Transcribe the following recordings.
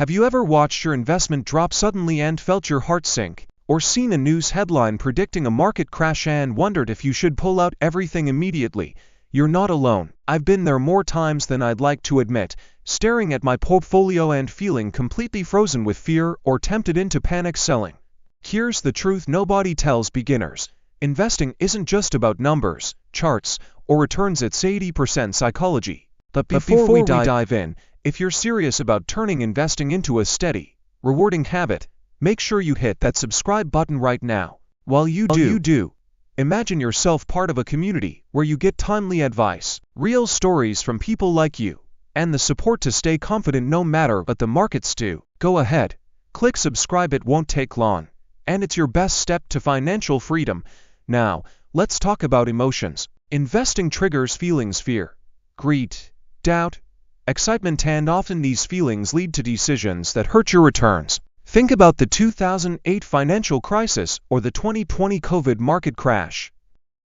Have you ever watched your investment drop suddenly and felt your heart sink? Or seen a news headline predicting a market crash and wondered if you should pull out everything immediately? You're not alone. I've been there more times than I'd like to admit, staring at my portfolio and feeling completely frozen with fear or tempted into panic selling. Here's the truth nobody tells beginners. Investing isn't just about numbers, charts, or returns. It's 80% psychology. But before we dive in, if you're serious about turning investing into a steady, rewarding habit, make sure you hit that subscribe button right now. While you do, imagine yourself part of a community where you get timely advice, real stories from people like you, and the support to stay confident no matter what the markets do. Go ahead, click subscribe. It won't take long, and it's your best step to financial freedom. Now, let's talk about emotions. Investing triggers feelings: fear, greed, doubt, excitement, and often these feelings lead to decisions that hurt your returns. Think about the 2008 financial crisis or the 2020 COVID market crash.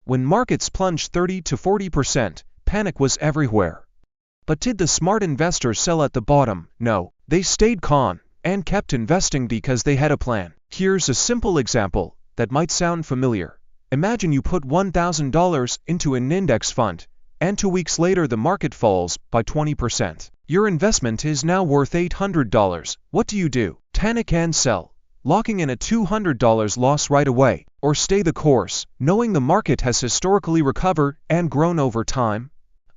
When markets plunged 30 to 40%, panic was everywhere. But did the smart investors sell at the bottom? No, they stayed calm and kept investing because they had a plan. Here's a simple example that might sound familiar. Imagine you put $1,000 into an index fund, and 2 weeks later the market falls by 20%. Your investment is now worth $800. What do? Panic and sell, locking in a $200 loss right away, or stay the course, knowing the market has historically recovered and grown over time?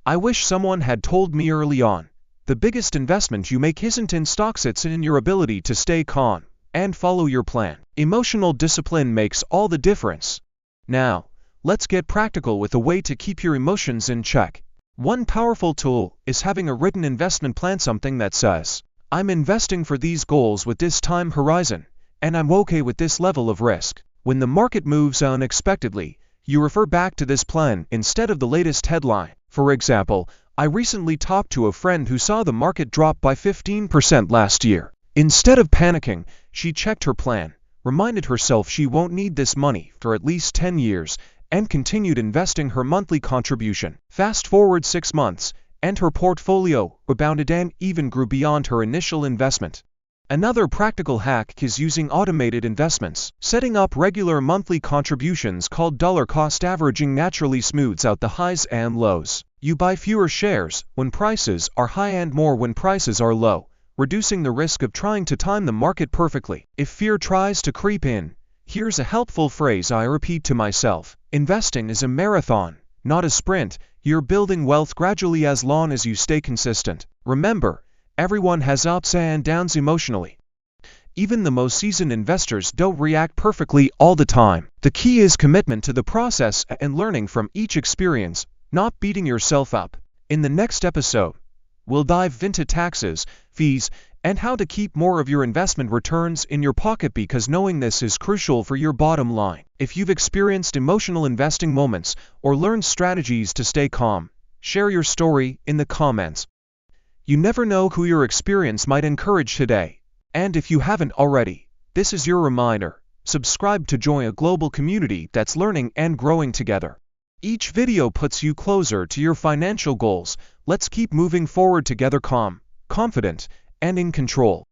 I wish someone had told me early on. The biggest investment you make isn't in stocks, it's in your ability to stay calm and follow your plan. Emotional discipline makes all the difference. Now, let's get practical with a way to keep your emotions in check. One powerful tool is having a written investment plan, something that says, I'm investing for these goals with this time horizon, and I'm okay with this level of risk. When the market moves unexpectedly, you refer back to this plan instead of the latest headline. For example, I recently talked to a friend who saw the market drop by 15% last year. Instead of panicking, she checked her plan, reminded herself she won't need this money for at least 10 years, and continued investing her monthly contribution. Fast forward 6 months, and her portfolio rebounded and even grew beyond her initial investment. Another practical hack is using automated investments. Setting up regular monthly contributions called dollar cost averaging naturally smooths out the highs and lows. You buy fewer shares when prices are high and more when prices are low, reducing the risk of trying to time the market perfectly. If fear tries to creep in, here's a helpful phrase I repeat to myself. Investing is a marathon, not a sprint. You're building wealth gradually as long as you stay consistent. Remember, everyone has ups and downs emotionally. Even the most seasoned investors don't react perfectly all the time. The key is commitment to the process and learning from each experience, not beating yourself up. In the next episode, we'll dive into taxes, fees, and how to keep more of your investment returns in your pocket, because knowing this is crucial for your bottom line. If you've experienced emotional investing moments or learned strategies to stay calm, share your story in the comments. You never know who your experience might encourage today. And if you haven't already, this is your reminder. Subscribe to join a global community that's learning and growing together. Each video puts you closer to your financial goals. Let's keep moving forward together, calm, confident, and in control.